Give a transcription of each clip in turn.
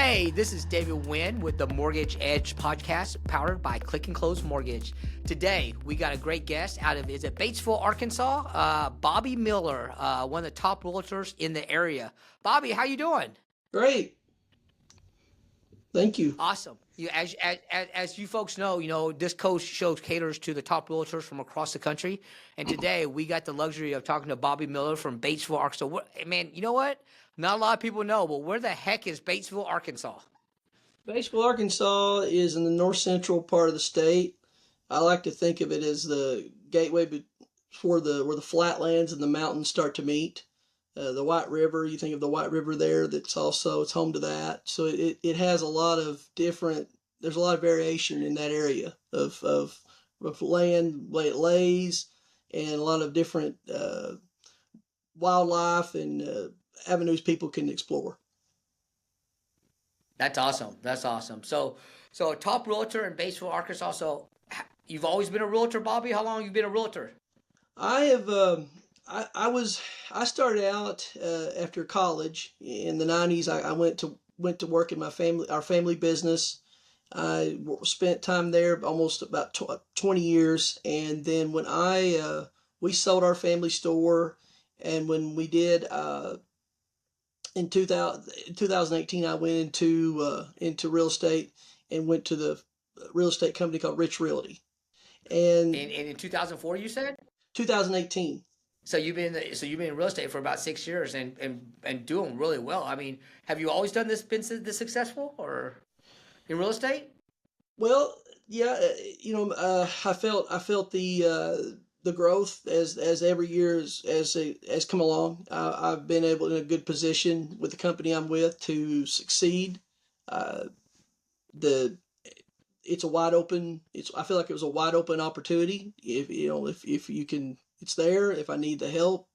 Hey, this is David Wynn with the Mortgage Edge podcast powered by Click and Close Mortgage. Today, we got a great guest out of, is it Batesville, Arkansas? Bobby Miller, one of the top realtors in the area. Bobby, how you doing? Great. Thank you. Awesome. As you folks know, this coast show caters to the top realtors from across the country. And today we got the luxury of talking to Bobby Miller from Batesville, Arkansas. Man, you know what? Not a lot of people know, but where the heck is Batesville, Arkansas? Batesville, Arkansas is in the north central part of the state. I like to think of it as the gateway for where the flatlands and the mountains start to meet. The White River, you think of the White River there, it's home to that. So it has a lot of there's a lot of variation in that area of land, way it lays, and a lot of different wildlife and avenues people can explore. That's awesome. That's awesome. So a top realtor in Batesville, Arkansas. So you've always been a realtor, Bobby? How long have you been a realtor? I have. I started out after college in the '90s. I went to work in our family business. I spent time there almost about 20 years, and then when we sold our family store, and when we did in 2018, I went into real estate and went to the real estate company called Rich Realty. And In 2004, you said? 2018. So you've been in real estate for about 6 years and doing really well. I mean, have you always been this successful or in real estate? Well, yeah, I felt the growth as every year has come along. I've been able in a good position with the company I'm with to succeed. Uh, the it's a wide open. I feel like it was a wide open opportunity. If you can, it's there. If I need the help,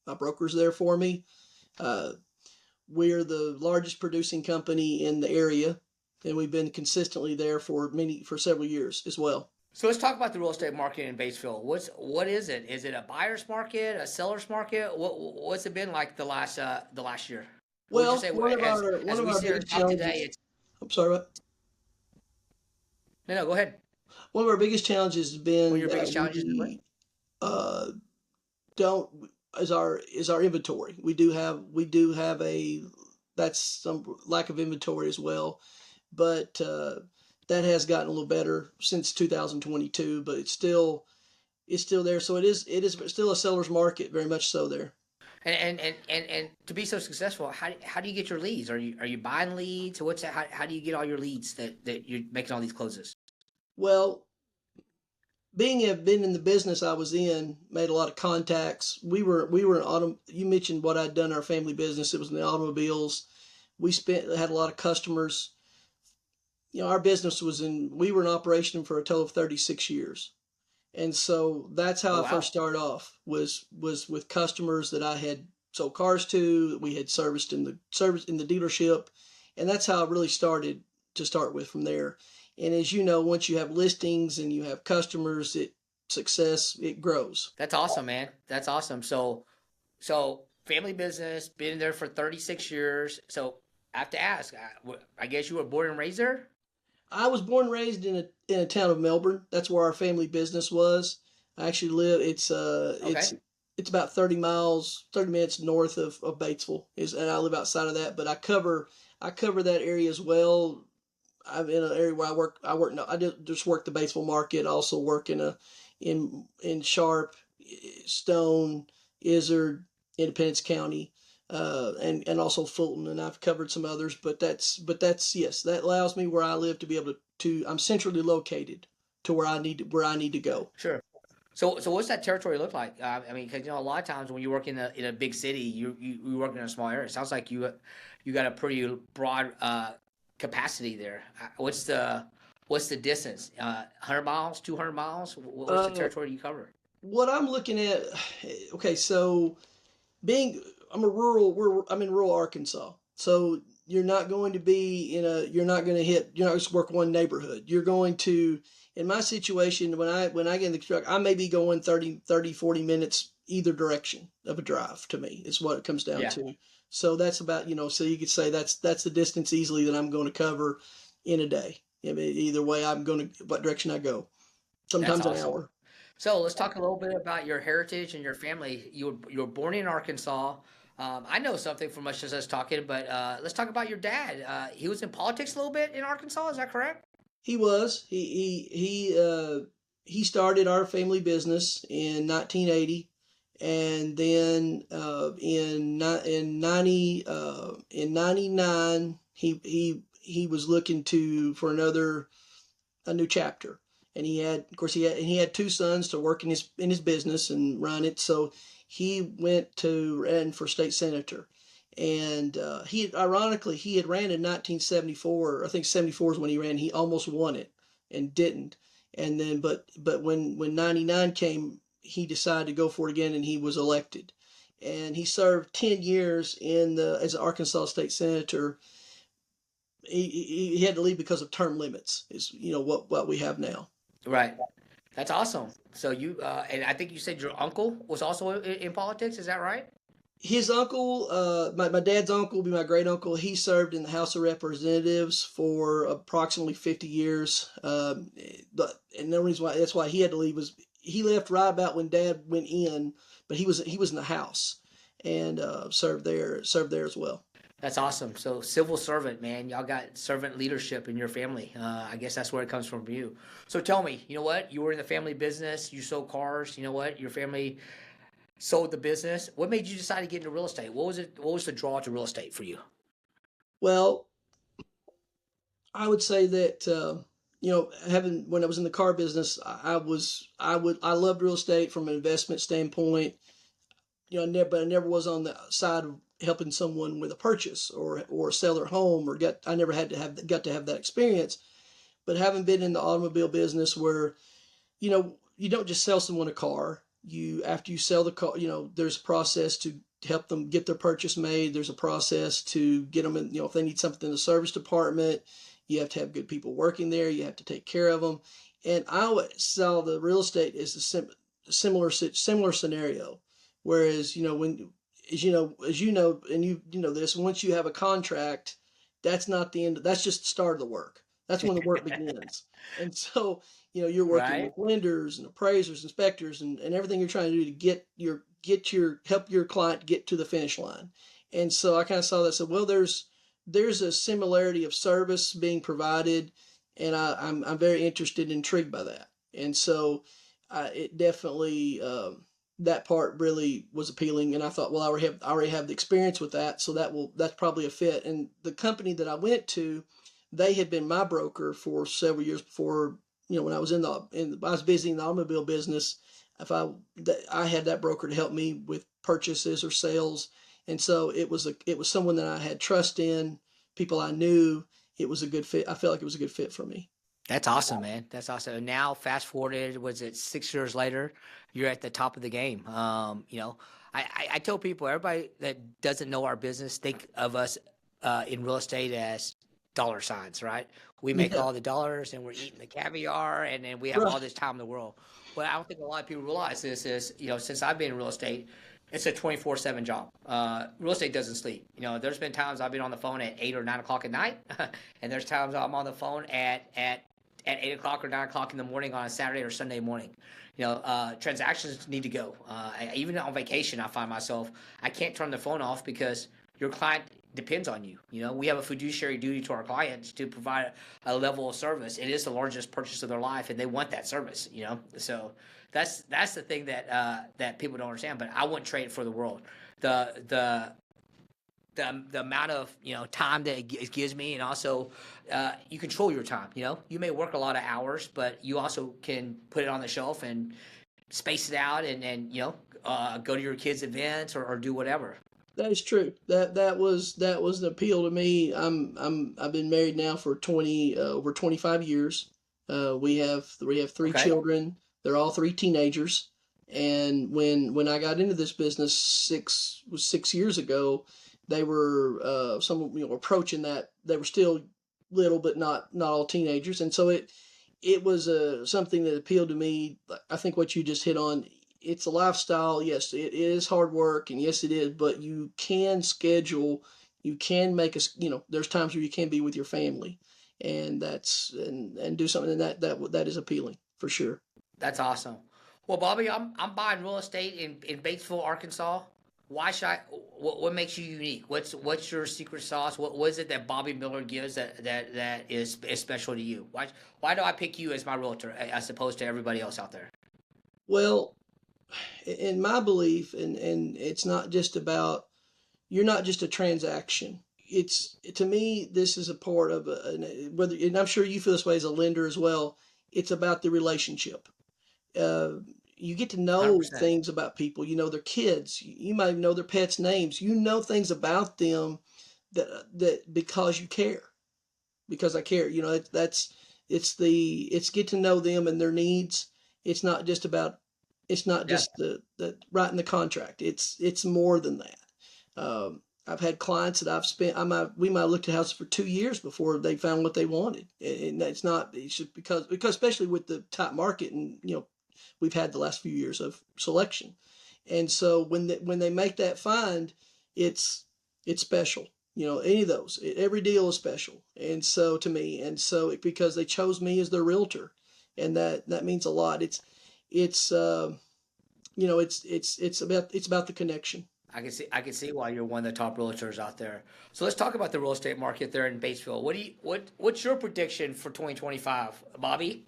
my broker's there for me. Uh, we're the largest producing company in the area, and we've been consistently there for several years as well. So let's talk about the real estate market in Batesville. What is it? Is it a buyer's market, a seller's market? What's it been like the last year? What would you Well, say one as of we our sit here biggest talk today? challenges. I'm sorry, what? No, go ahead. One of our biggest challenges has One of been your that biggest challenges is what? we uh, don't is our inventory. We do have a that's some lack of inventory as well, but that has gotten a little better since 2022. But it's still there. So it is still a seller's market, very much so there. And to be so successful, how do you get your leads? Are you buying leads? What's that? How do you get all your leads that you're making all these closes? Well, being have been in the business I was in, made a lot of contacts. We were in auto. You mentioned what I'd done in our family business. It was in the automobiles. Had a lot of customers. Our business we were in operation for a total of 36 years. And so that's Oh how I first wow. started off was with customers that I had sold cars to, that we had serviced in the dealership, and that's how I really started to start with from there. And as you know, once you have listings and you have customers, it grows. That's awesome, man. That's awesome. So family business, been there for 36 years. So I have to ask, I guess you were born and raised there? I was born and raised in a town of Melbourne. That's where our family business was. I actually live. Okay. It's about 30 minutes north of Batesville. And I live outside of that, but I cover that area as well. I'm in an area where no, I just work the Batesville market. I also work in Sharp, Stone, Izard, Independence County, and also Fulton, and I've covered some others. But that's yes, that allows me where I live to be able to. I'm centrally located to where I need to go. Sure. So what's that territory look like? I mean, because a lot of times when you work in a big city, you work in a small area. It sounds like you got a pretty broad capacity there. What's the distance? 100 miles, 200 miles? What's the Uh, territory you cover? what I'm looking at, okay, so being I'm in rural Arkansas. So you're not just work one neighborhood. You're going to, in my situation, when I get in the truck, I may be going 40 minutes either direction of a drive to me, is what it comes down Yeah. to. So that's about, so you could say that's the distance easily that I'm going to cover in a day. I mean, either way, I'm going to what direction I go. That's Sometimes an awesome. hour. So let's talk a little bit about your heritage and your family. You were born in Arkansas. I know something from us just us talking, but let's talk about your dad. He was in politics a little bit in Arkansas. Is that correct? He was. He started our family business in 1980, and then in 99 he was looking to for a new chapter, and he had two sons to work in his business and run it. So he went to ran for state senator, and he had ran in 1974. I think 74 is when he ran. He almost won it and didn't. And then but when 99 came, he decided to go for it again, and he was elected. And he served 10 years in the as an Arkansas state senator. He had to leave because of term limits. Is what we have now. Right. That's awesome. So you and I think you said your uncle was also in politics. Is that right? His uncle, my dad's uncle, would be my great uncle. He served in the House of Representatives for approximately 50 years. And the reason why that's why he had to leave was he left right about when Dad went in, but he was in the House and served there as well. That's awesome. So civil servant, man, y'all got servant leadership in your family. I guess that's where it comes from you. So tell me, you know what? You were in the family business. You sold cars. You know what? Your family sold the business. What made you decide to get into real estate? What was it? What was the draw to real estate for you? Well, I would say that having when I was in the car business, I loved real estate from an investment standpoint. But I never was on the side of helping someone with a purchase or sell their home or I never got to have that experience. But having been in the automobile business where, you don't just sell someone a car. After you sell the car, there's a process to help them get their purchase made. There's a process to get them in, if they need something in the service department, you have to have good people working there. You have to take care of them. And I always saw the real estate as similar scenario. Whereas, and you know this, once you have a contract, that's not the end. That's just the start of the work. That's when the work begins. And so, you're working Right. with lenders and appraisers, inspectors, and everything you're trying to do to help your client get to the finish line. And so I kind of saw that. So, well, there's a similarity of service being provided, and I'm very interested and intrigued by that. And so, it definitely that part really was appealing. And I thought, well, I already have the experience with that, so that's probably a fit. And the company that I went to, they had been my broker for several years before. When I was I was busy in the automobile business. If I had that broker to help me with purchases or sales, and so it was someone that I had trust in, people I knew. It was a good fit. I felt like it was a good fit for me. That's awesome, man. That's awesome. And now, fast forwarded, was it 6 years later? You're at the top of the game. I tell people, everybody that doesn't know our business, think of us in real estate as dollar signs, right? We make Yeah, all the dollars and we're eating the caviar and then we have all right. this time in the world. What I don't think a lot of people realize this is, since I've been in real estate, it's a 24/7 job. Real estate doesn't sleep. There's been times I've been on the phone at 8 or 9 o'clock at night, and there's times I'm on the phone at 8 o'clock or 9 o'clock in the morning on a Saturday or Sunday morning. Transactions need to go. Even on vacation, I find myself I can't turn the phone off because your client depends on you. We have a fiduciary duty to our clients to provide a level of service. It is the largest purchase of their life, and they want that service. So that's the thing that people don't understand. But I wouldn't trade it for the world. The the the amount of time that it gives me, and also you control your time. You may work a lot of hours, but you also can put it on the shelf and space it out, and go to your kids' events or do whatever. That is true. That was the appeal to me. I've been married now for 25 years. We have three Okay. children. They're all three teenagers. And when I got into this business 6 years ago, they were some approaching that. They were still little, but not all teenagers. And so it was something that appealed to me. I think what you just hit on. it's a lifestyle. Yes, it is hard work, and yes, it is. But you can schedule. You can make us. There's times where you can be with your family, and and do something that is appealing for sure. That's awesome. Well, Bobby, I'm buying real estate in Batesville, Arkansas. Why should I? What makes you unique? What's your secret sauce? What is it that Bobby Miller gives that is special to you? Why do I pick you as my realtor as opposed to everybody else out there? Well, in my belief, and it's not just about you're not just a transaction. It's to me, this is a part of whether, and I'm sure you feel this way as a lender as well. It's about the relationship. uh, you get to Hundred know percent. things about people. You know their kids. You might even know their pets' names. You know things about them that because you care. Because I care. It's get to know them and their needs. It's not just about. It's not Yeah. just the writing the contract. It's more than that. I've had clients that I've spent. We might have looked at houses for 2 years before they found what they wanted, and it's not. It's just because especially with the top market, and we've had the last few years of selection, and so when they make that find, it's it's special. Any of those, every deal is special, and so to me, and so because they chose me as their realtor, and that means a lot. It's it's about the connection. I can see why you're one of the top realtors out there. So let's talk about the real estate market there in Batesville. What's your prediction for 2025, Bobby?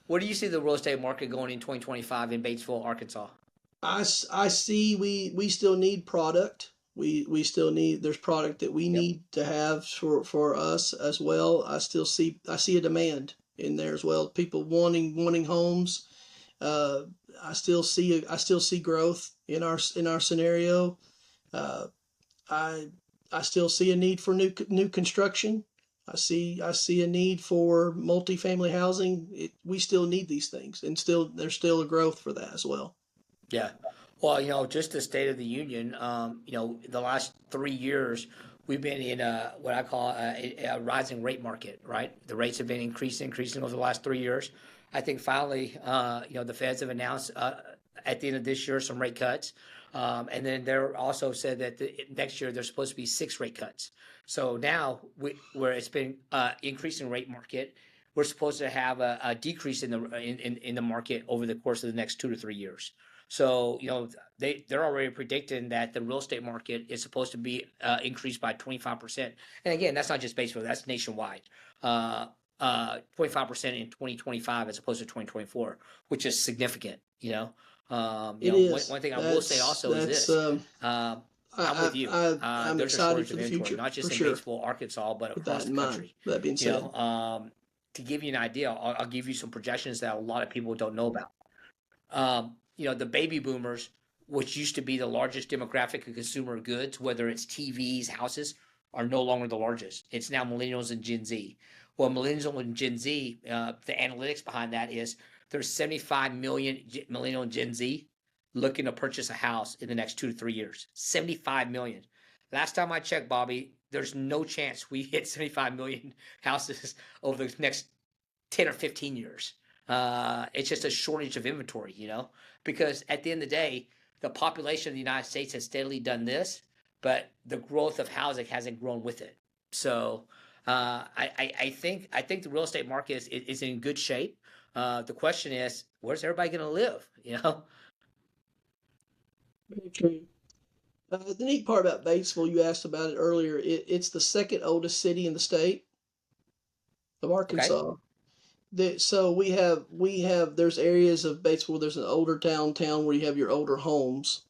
Where do you see the real estate market going in 2025 in Batesville, Arkansas? I see we still need product. We still need there's product that we Yep. need to have for us as well. I see a demand in there as well. People wanting homes. Uh, I still see growth in our scenario. Uh, I I still see a need for new construction. I see a need for multifamily housing. We still need these things, and still there's still a growth for that as well. Yeah. Well, just the State of the Union, the last 3 years, we've been in what I call a rising rate market, right? The rates have been increasing over the last 3 years. I think finally, the Feds have announced at the end of this year some rate cuts. And then they're also said that next year there's supposed to be six rate cuts. So now, where it's been increasing rate market, we're supposed to have a decrease in the market over the course of the next 2 to 3 years. So, they're already predicting that the real estate market is supposed to be increased by 25%. And again, that's not just Batesville, that's nationwide. 25% in 2025 as opposed to 2024, which is significant, It one, is. one thing I will say That's also is that's. this. I'm I with you. I'm There's a excited shortage for of the inventory, future not for just in sure. Batesville, Arkansas, but With across that the in mind. country. That being You said, know, to give you an idea, I'll give you some projections that a lot of people don't know about. The baby boomers, which used to be the largest demographic of consumer goods, whether it's TVs, houses, are no longer the largest. It's now millennials and Gen Z. Well, millennials and Gen Z, the analytics behind that is there's 75 million millennial and Gen Z looking to purchase a house in the next 2 to 3 years. 75 million. Last time I checked, Bobby, there's no chance we hit 75 million houses over the next 10 or 15 years. It's just a shortage of inventory, because at the end of the day, the population of the United States has steadily done this, but the growth of housing hasn't grown with it. So I think the real estate market is in good shape. The question is, where's everybody going to live? very true. The neat part about Batesville, you asked about it earlier. It's the second oldest city in the state of Okay. Arkansas. So we have there's areas of Batesville. There's an older town where you have your older homes,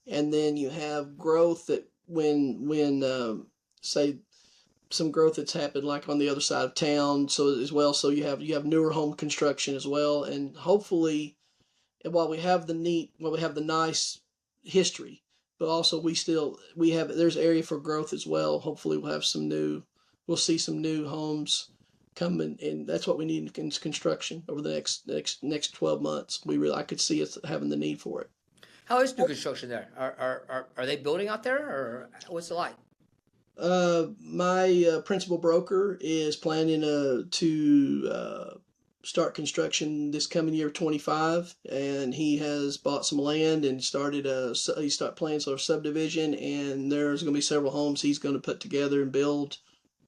and then you have growth that when say some growth that's happened like on the other side of town. So as well, so you have newer home construction as well, and hopefully, and while we have the nice history, but also we have there's area for growth as well. Hopefully, we'll see some new homes coming, and that's what we need in construction over the next 12 months. I could see us having the need for it. How is new construction there? Are they building out there, or what's it like? My principal broker is planning to start construction this coming year, 25, and he has bought some land and he started plans for a subdivision, and there's going to be several homes he's going to put together and build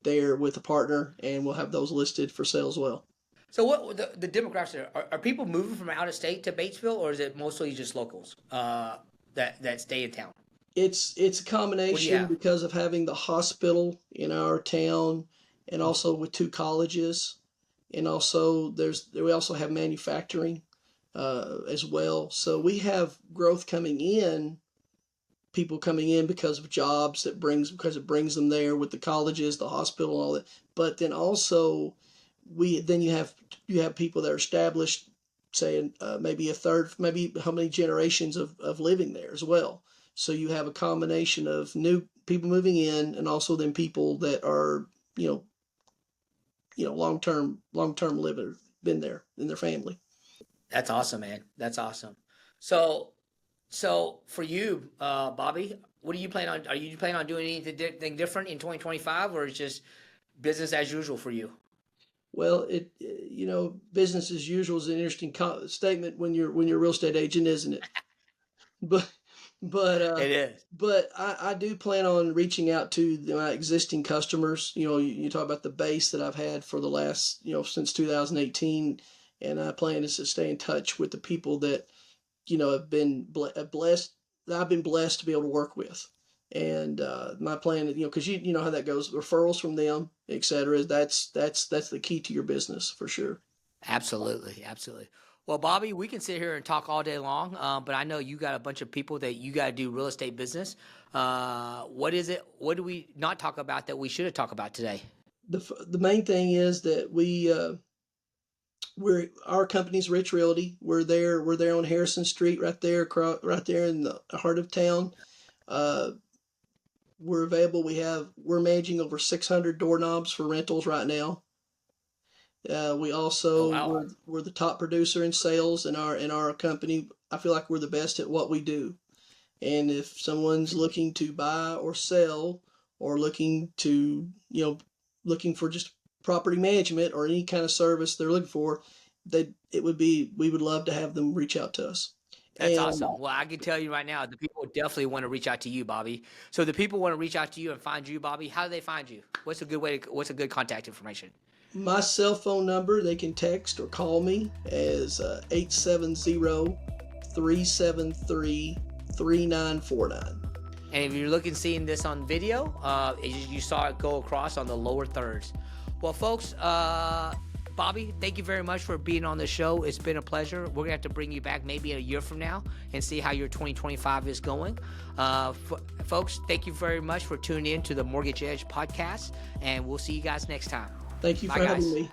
there with a partner, and we'll have those listed for sale as well. So what the demographics are people moving from out of state to Batesville, or is it mostly just locals that stay in town? It's a What do you combination have? because of having the hospital in our town, and also with two colleges, and also we also have manufacturing as well. So we have growth coming in, people coming in because of jobs because it brings them there with the colleges, the hospital, and all that. But then also you have people that are established, saying maybe a third, maybe how many generations of living there as well. So you have a combination of new people moving in, and also then people that are you know long term living, been there in their family. That's awesome, man. That's awesome. So so for you, Bobby, what are you planning on? Are you planning on doing anything different in 2025, or is just business as usual for you? Well, business as usual is an interesting statement when you're a real estate agent, isn't it? But but uh, It is. but I do plan on reaching out to my existing customers. You talk about the base that I've had for the last since 2018, and I plan is to stay in touch with the people that have been blessed, that I've been blessed to be able to work with. And my plan, because you know how that goes, referrals from them, etc. That's the key to your business for sure. Absolutely, absolutely. Well, Bobby, we can sit here and talk all day long, but I know you got a bunch of people that you got to do real estate business. What is it? What do we not talk about that we should have talked about today? The main thing is that our company's Rich Realty. We're there on Harrison Street, right there in the heart of town. Uh, we're available. We're managing over 600 doorknobs for rentals right now. We Oh, also wow. we're the top producer in sales in our company. I feel like we're the best at what we do. And if someone's looking to buy or sell, or looking for just property management or any kind of service they're looking for, we would love to have them reach out to us. That's And awesome. Well, I can tell you right now, the people definitely want to reach out to you, Bobby. So the people want to reach out to you and find you, Bobby. How do they find you? What's a good contact information? my cell phone number, they can text or call me, as 870 373 3949. And if you're looking seeing this on video, you saw it go across on the lower thirds. Well, folks, Bobby, thank you very much for being on the show. It's been a pleasure. We're gonna have to bring you back maybe a year from now and see how your 2025 is going. Folks, thank you very much for tuning in to the Mortgage Edge podcast, and we'll see you guys next time. Thank you Bye, for having guys. me.